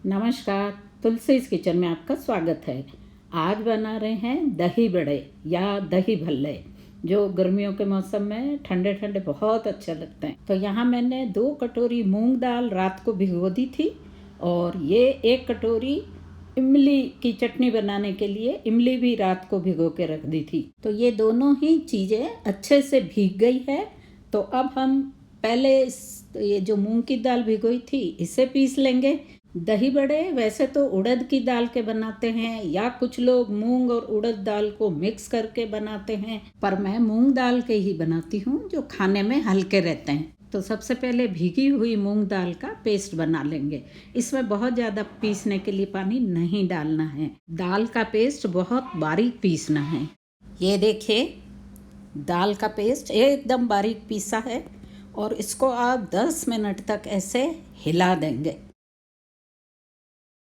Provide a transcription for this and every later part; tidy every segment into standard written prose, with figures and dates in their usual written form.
नमस्कार, तुलसीज़ किचन में आपका स्वागत है। आज बना रहे हैं दही बड़े या दही भल्ले, जो गर्मियों के मौसम में ठंडे ठंडे बहुत अच्छे लगते हैं। तो यहाँ मैंने 2 कटोरी मूंग दाल रात को भिगो दी थी और ये 1 कटोरी इमली की चटनी बनाने के लिए इमली भी रात को भिगो के रख दी थी। तो ये दोनों ही चीज़ें अच्छे से भीग गई है। तो अब हम पहले ये जो मूंग की दाल भिगोई थी इसे पीस लेंगे। दही बड़े वैसे तो उड़द की दाल के बनाते हैं या कुछ लोग मूंग और उड़द दाल को मिक्स करके बनाते हैं, पर मैं मूंग दाल के ही बनाती हूँ जो खाने में हल्के रहते हैं। तो सबसे पहले भीगी हुई मूंग दाल का पेस्ट बना लेंगे। इसमें बहुत ज़्यादा पीसने के लिए पानी नहीं डालना है। दाल का पेस्ट बहुत बारीक पीसना है। ये देखिए, दाल का पेस्ट एकदम बारीक पीसा है और इसको आप 10 मिनट तक ऐसे हिला देंगे,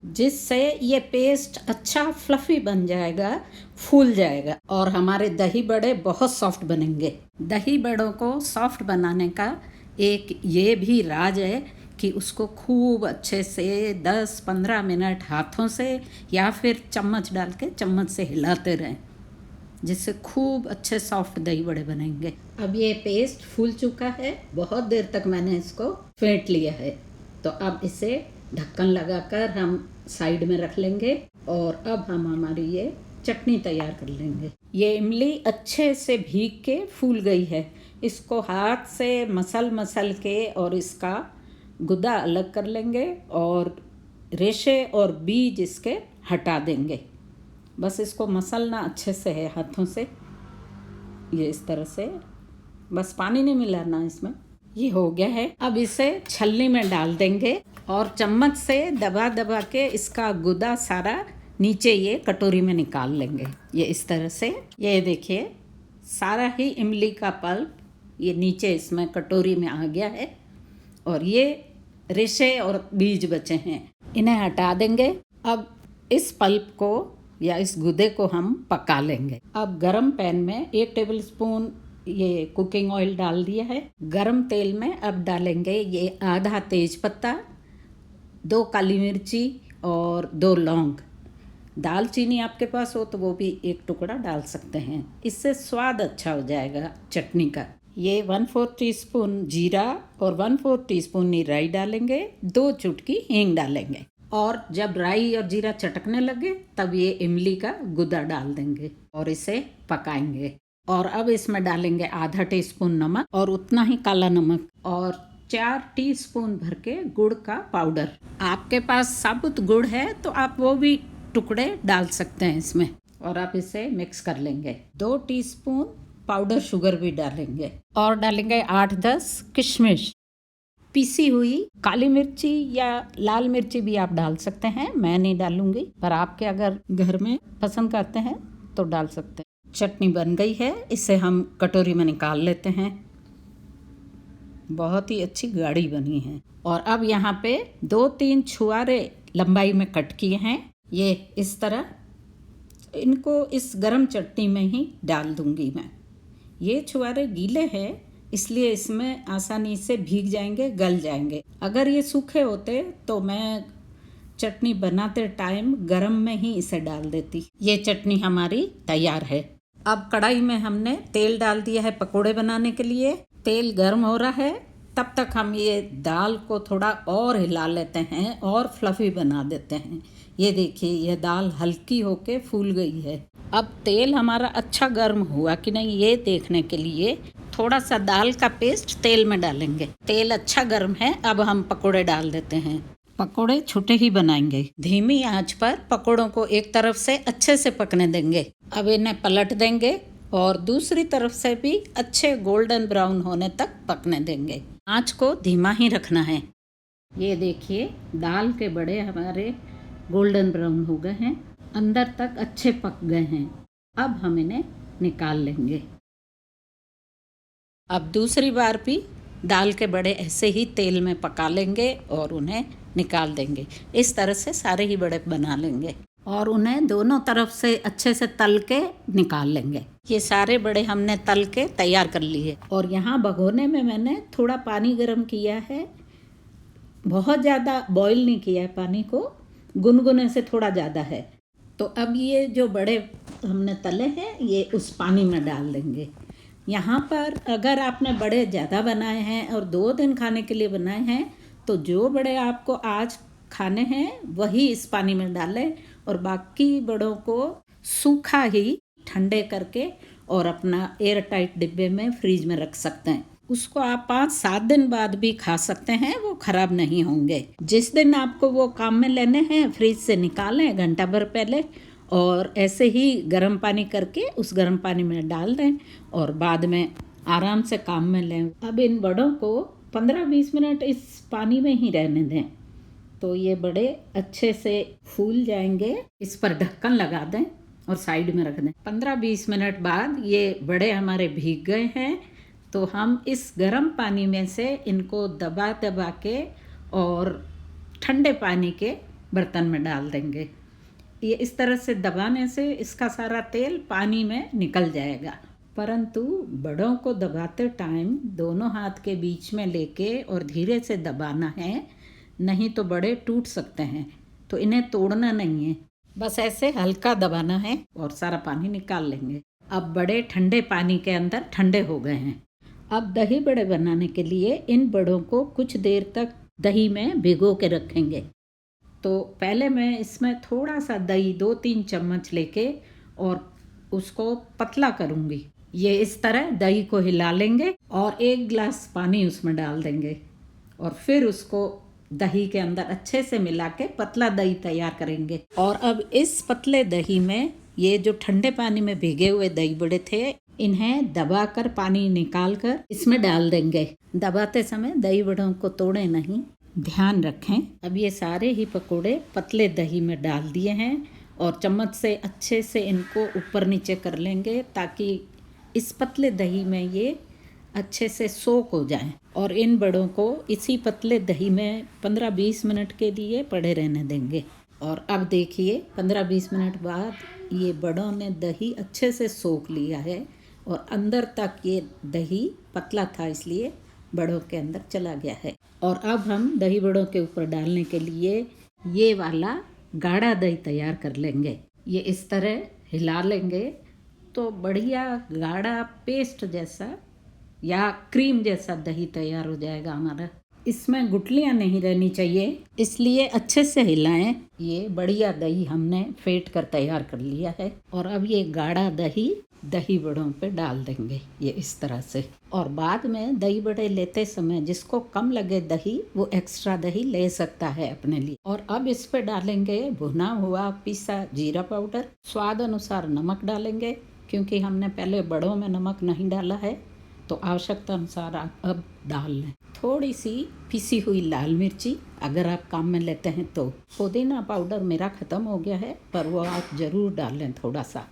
जिससे ये पेस्ट अच्छा फ्लफी बन जाएगा, फूल जाएगा और हमारे दही बड़े बहुत सॉफ्ट बनेंगे। दही बड़ों को सॉफ्ट बनाने का एक ये भी राज है कि उसको खूब अच्छे से 10-15 मिनट हाथों से या फिर चम्मच डाल के चम्मच से हिलाते रहें, जिससे खूब अच्छे सॉफ्ट दही बड़े बनेंगे। अब ये पेस्ट फूल चुका है, बहुत देर तक मैंने इसको फेंट लिया है। तो अब इसे ढक्कन लगाकर हम साइड में रख लेंगे और अब हम हमारी ये चटनी तैयार कर लेंगे। ये इमली अच्छे से भीग के फूल गई है। इसको हाथ से मसल के और इसका गुदा अलग कर लेंगे और रेशे और बीज इसके हटा देंगे। बस इसको मसलना अच्छे से है हाथों से, ये इस तरह से, बस पानी नहीं मिलाना इसमें। ये हो गया है। अब इसे छलनी में डाल देंगे और चम्मच से दबा दबा के इसका गुदा सारा नीचे ये कटोरी में निकाल लेंगे। ये इस तरह से, ये देखिए सारा ही इमली का पल्प ये नीचे इसमें कटोरी में आ गया है और ये रेशे और बीज बचे हैं, इन्हें हटा देंगे। अब इस पल्प को या इस गुदे को हम पका लेंगे। अब गरम पैन में 1 टेबलस्पून ये कुकिंग ऑयल डाल दिया है। गरम तेल में अब डालेंगे ये आधा तेज पत्ता, 2 काली मिर्ची और 2 लौंग। दालचीनी आपके पास हो तो वो भी 1 टुकड़ा डाल सकते हैं, इससे स्वाद अच्छा हो जाएगा चटनी का। ये 1/4 टीस्पून जीरा और 1/4 टीस्पून राई डालेंगे, 2 चुटकी हींग डालेंगे और जब राई और जीरा चटकने लगे तब ये इमली का गुदा डाल देंगे और इसे पकाएंगे। और अब इसमें डालेंगे आधा टीस्पून नमक और उतना ही काला नमक और 4 टीस्पून भर के गुड़ का पाउडर। आपके पास साबुत गुड़ है तो आप वो भी टुकड़े डाल सकते हैं इसमें। और आप इसे मिक्स कर लेंगे। 2 टीस्पून पाउडर शुगर भी डालेंगे और डालेंगे 8-10 किशमिश। पीसी हुई काली मिर्ची या लाल मिर्ची भी आप डाल सकते हैं, मैं नहीं डालूंगी, पर आपके अगर घर में पसंद करते हैं तो डाल सकते हैं। चटनी बन गई है, इसे हम कटोरी में निकाल लेते हैं। बहुत ही अच्छी गाढ़ी बनी है। और अब यहाँ पे 2-3 छुहारे लंबाई में कट किए हैं, ये इस तरह। इनको इस गरम चटनी में ही डाल दूंगी मैं। ये छुहारे गीले हैं इसलिए इसमें आसानी से भीग जाएंगे, गल जाएंगे। अगर ये सूखे होते तो मैं चटनी बनाते टाइम गरम में ही इसे डाल देती। ये चटनी हमारी तैयार है। अब कढ़ाई में हमने तेल डाल दिया है पकोड़े बनाने के लिए। तेल गर्म हो रहा है, तब तक हम ये दाल को थोड़ा और हिला लेते हैं और फ्लफी बना देते हैं। ये देखिए, ये दाल हल्की होके फूल गई है। अब तेल हमारा अच्छा गर्म हुआ कि नहीं ये देखने के लिए थोड़ा सा दाल का पेस्ट तेल में डालेंगे। तेल अच्छा गर्म है, अब हम पकोड़े डाल देते हैं। पकोड़े छोटे ही बनाएंगे। धीमी आंच पर पकोड़ों को एक तरफ से अच्छे से पकने देंगे। अब इन्हें पलट देंगे और दूसरी तरफ से भी अच्छे गोल्डन ब्राउन होने तक पकने देंगे। आंच को धीमा ही रखना है। ये देखिए, दाल के बड़े हमारे गोल्डन ब्राउन हो गए हैं, अंदर तक अच्छे पक गए हैं। अब हम इन्हें निकाल लेंगे। अब दूसरी बार भी दाल के बड़े ऐसे ही तेल में पका लेंगे और उन्हें निकाल देंगे। इस तरह से सारे ही बड़े बना लेंगे और उन्हें दोनों तरफ से अच्छे से तल के निकाल लेंगे। ये सारे बड़े हमने तल के तैयार कर लिए और यहाँ भगोने में मैंने थोड़ा पानी गर्म किया है बहुत ज़्यादा बॉईल नहीं किया है पानी को, गुनगुने से थोड़ा ज़्यादा है। तो अब ये जो बड़े हमने तले हैं ये उस पानी में डाल देंगे। यहाँ पर अगर आपने बड़े ज़्यादा बनाए हैं और 2 दिन खाने के लिए बनाए हैं तो जो बड़े आपको आज खाने हैं वही इस पानी में डालें और बाकी बड़ों को सूखा ही ठंडे करके और अपना एयर टाइट डिब्बे में फ्रीज में रख सकते हैं। उसको आप 5-7 दिन बाद भी खा सकते हैं, वो खराब नहीं होंगे। जिस दिन आपको वो काम में लेने हैं फ्रीज से निकालें घंटा भर पहले और ऐसे ही गर्म पानी करके उस गर्म पानी में डाल दें और बाद में आराम से काम में लें। अब इन बड़ों को 15-20 मिनट इस पानी में ही रहने दें तो ये बड़े अच्छे से फूल जाएंगे। इस पर ढक्कन लगा दें और साइड में रख दें। 15-20 मिनट बाद ये बड़े हमारे भीग गए हैं तो हम इस गर्म पानी में से इनको दबा दबा के और ठंडे पानी के बर्तन में डाल देंगे। ये इस तरह से दबाने से इसका सारा तेल पानी में निकल जाएगा। परंतु बड़ों को दबाते टाइम दोनों हाथ के बीच में लेके और धीरे से दबाना है, नहीं तो बड़े टूट सकते हैं। तो इन्हें तोड़ना नहीं है, बस ऐसे हल्का दबाना है और सारा पानी निकाल लेंगे। अब बड़े ठंडे पानी के अंदर ठंडे हो गए हैं। अब दही बड़े बनाने के लिए इन बड़ों को कुछ देर तक दही में भिगो के रखेंगे। तो पहले मैं इसमें थोड़ा सा दही 2-3 चम्मच लेके और उसको पतला करूँगी। ये इस तरह दही को हिला लेंगे और 1 गिलास पानी उसमें डाल देंगे और फिर उसको दही के अंदर अच्छे से मिला के पतला दही तैयार करेंगे। और अब इस पतले दही में ये जो ठंडे पानी में भीगे हुए दही बड़े थे इन्हें दबाकर पानी निकाल कर इसमें डाल देंगे। दबाते समय दही बड़ों को तोड़े नहीं, ध्यान रखें। अब ये सारे ही पकोड़े पतले दही में डाल दिए हैं और चम्मच से अच्छे से इनको ऊपर नीचे कर लेंगे ताकि इस पतले दही में ये अच्छे से सोक हो जाएं। और इन बड़ों को इसी पतले दही में 15-20 मिनट के लिए पड़े रहने देंगे। और अब देखिए 15-20 मिनट बाद ये बड़ों ने दही अच्छे से सोख लिया है और अंदर तक ये दही पतला था इसलिए बड़ों के अंदर चला गया है। और अब हम दही बड़ों के ऊपर डालने के लिए ये वाला गाढ़ा दही तैयार कर लेंगे। ये इस तरह हिला लेंगे तो बढ़िया गाढ़ा पेस्ट जैसा या क्रीम जैसा दही तैयार हो जाएगा हमारा। इसमें गुठलियाँ नहीं रहनी चाहिए इसलिए अच्छे से हिलाएं। ये बढ़िया दही हमने फेंट कर तैयार कर लिया है और अब ये गाढ़ा दही बड़ों पे डाल देंगे ये इस तरह से। और बाद में दही बड़े लेते समय जिसको कम लगे दही वो एक्स्ट्रा दही ले सकता है अपने लिए। और अब इस पे डालेंगे भुना हुआ पिसा जीरा पाउडर, स्वाद अनुसार नमक डालेंगे क्योंकि हमने पहले बड़ों में नमक नहीं डाला है तो आवश्यकता अनुसार आप अब डाल लें। थोड़ी सी पिसी हुई लाल मिर्ची अगर आप काम में लेते हैं तो। पुदीना पाउडर मेरा ख़त्म हो गया है पर वो आप ज़रूर डाल लें थोड़ा सा।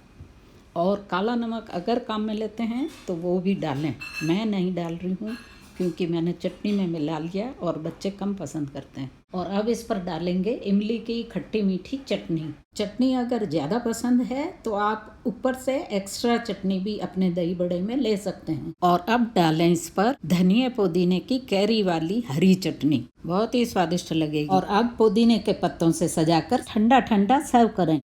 और काला नमक अगर काम में लेते हैं तो वो भी डालें। मैं नहीं डाल रही हूँ क्योंकि मैंने चटनी में मिला लिया और बच्चे कम पसंद करते हैं। और अब इस पर डालेंगे इमली की खट्टी मीठी चटनी अगर ज़्यादा पसंद है तो आप ऊपर से एक्स्ट्रा चटनी भी अपने दही बड़े में ले सकते हैं। और अब डालें इस पर धनिया पुदीने की कैरी वाली हरी चटनी, बहुत ही स्वादिष्ट लगेगी। और अब पुदीने के पत्तों से सजाकर ठंडा ठंडा सर्व करें।